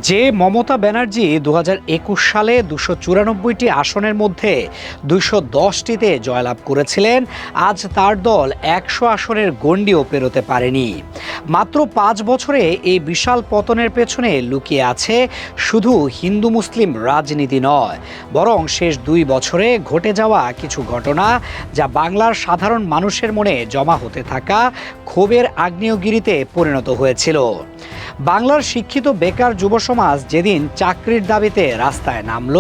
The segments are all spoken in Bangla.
যে মমতা ব্যানার্জি ২০২১ সালে ২৯৪টি আসনের মধ্যে ২১০টিতে জয়লাভ করেছিলেন, আজ তার দল ১০০ আসনের গণ্ডিও পেরোতে পারেনি। মাত্র ৫ বছরে এই বিশাল পতনের পেছনে লুকিয়ে আছে শুধু হিন্দু মুসলিম রাজনীতি নয়, বরং শেষ ২ বছরে ঘটে যাওয়া কিছু ঘটনা যা বাংলার সাধারণ মানুষের মনে জমা হতে থাকা ক্ষোভের আগ্নেয়গিরিতে পরিণত হয়েছিল। বাংলার শিক্ষিত বেকার যুব সমাজ যেদিন চাকরির দাবিতে রাস্তায় নামল,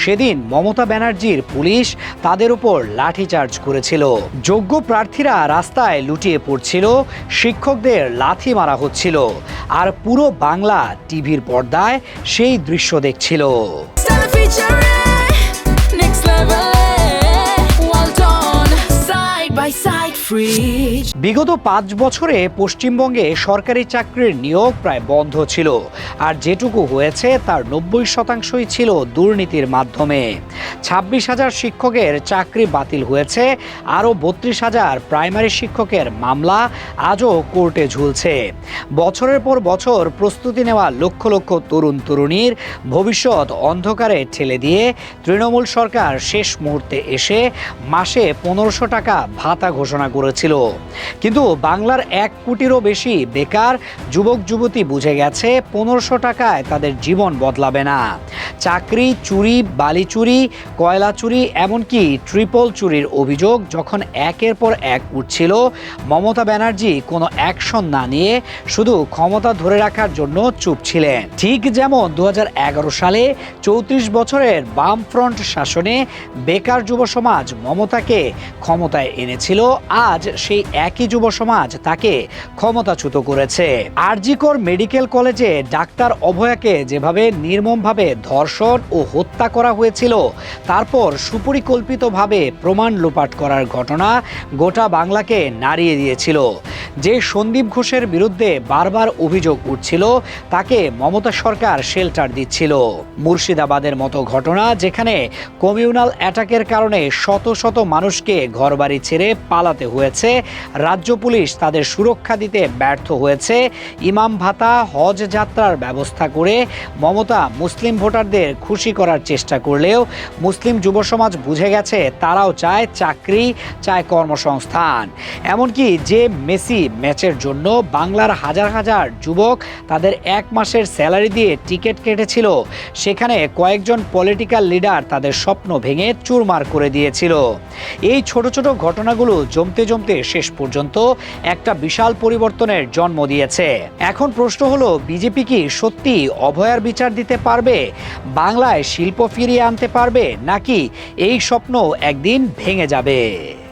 সেদিন মমতা ব্যানার্জির পুলিশ তাদের উপর লাঠিচার্জ করেছিল। যোগ্য প্রার্থীরা রাস্তায় লুটিয়ে পড়ছিল, শিক্ষকদের লাথি মারা হচ্ছিল, আর পুরো বাংলা টিভির পর্দায় সেই দৃশ্য দেখছিল। বিগত ৫ বছরে পশ্চিমবঙ্গে সরকারি চাকরির নিয়োগ প্রায় বন্ধ ছিল, আর যেটুকু হয়েছে তার ৯০% ছিল দুর্নীতির মাধ্যমে। ২৬,০০০ শিক্ষকের চাকরি বাতিল হয়েছে, আরও ৩২,০০০ প্রাইমারি শিক্ষকের মামলা আজও কোর্টে ঝুলছে। বছরের পর বছর প্রস্তুতি নেওয়া লক্ষ লক্ষ তরুণ তরুণীর ভবিষ্যৎ অন্ধকারে ঠেলে দিয়ে তৃণমূল সরকার শেষ মুহূর্তে এসে মাসে ১৫০০ টাকা ভাতা ঘোষণা করেছিল। কিন্তু বাংলার ১ কোটিরও বেশি বেকার যুবক যুবতী বুঝে গেছে ১৫০০ টাকায় তাদের জীবন বদলাবে না। চাকরি চুরি, বালি চুরি, কয়লা চুরি, এমনকি ট্রিপল চুরির অভিযোগ যখন একের পর এক উঠছিল, মমতা ব্যানার্জি কোনো অ্যাকশন না নিয়ে শুধু ক্ষমতা ধরে রাখার জন্য চুপ ছিলেন। ঠিক যেমন ২০১১ সালে ৩৪ বছরের বামফ্রন্ট শাসনে বেকার যুব সমাজ মমতাকে ক্ষমতায় এনেছিল, আজ সেই একই যুব সমাজ তাকে ক্ষমতাচ্যুত করেছে। আরজিকর মেডিকেল কলেজে ডাক্তার অভয়াকে যেভাবে নির্মমভাবে ধর্ষণ ও হত্যা করা হয়েছিল, তারপর সুপরিকল্পিতভাবে প্রমাণ লোপাট করার ঘটনা গোটা বাংলাকে নাড়িয়ে দিয়েছিল। যে সন্দীপ ঘোষের বিরুদ্ধে বারবার অভিযোগ উঠছিল, তাকে মমতা সরকার শেল্টার দিচ্ছিল। মুর্শিদাবাদের মতো ঘটনা, যেখানে কমিউনাল অ্যাটাকের কারণে শত শত মানুষকে ঘরবাড়ি ছেড়ে পালাতে হয়েছে, রাজ্য পুলিশ তাদের সুরক্ষা দিতে ব্যর্থ হয়েছে। ইমাম ভাতা, হজ যাত্রার ব্যবস্থা করে মমতা মুসলিম ভোটারদের খুশি করার চেষ্টা করলেও মুসলিম যুব সমাজ বুঝে গেছে তারাও চায় চাকরি, চায় কর্মসংস্থান। এমনকি যে মেসি ম্যাচের জন্য বাংলার হাজার হাজার যুবক তাদের ১ মাসের স্যালারি দিয়ে টিকিট কেটেছিল, সেখানে কয়েকজন পলিটিক্যাল লিডার তাদের স্বপ্ন ভেঙে চুরমার করে দিয়েছিল। এই ছোট ছোট ঘটনাগুলো জমতে জমতে শেষ পর্যন্ত একটা বিশাল পরিবর্তনের জন্ম দিয়েছে। এখন প্রশ্ন হলো, বিজেপি কি সত্যি অভয়ার বিচার দিতে পারবে, বাংলায় শিল্প ফিরিয়ে আনতে পারবে, নাকি এই স্বপ্ন একদিন ভেঙে যাবে?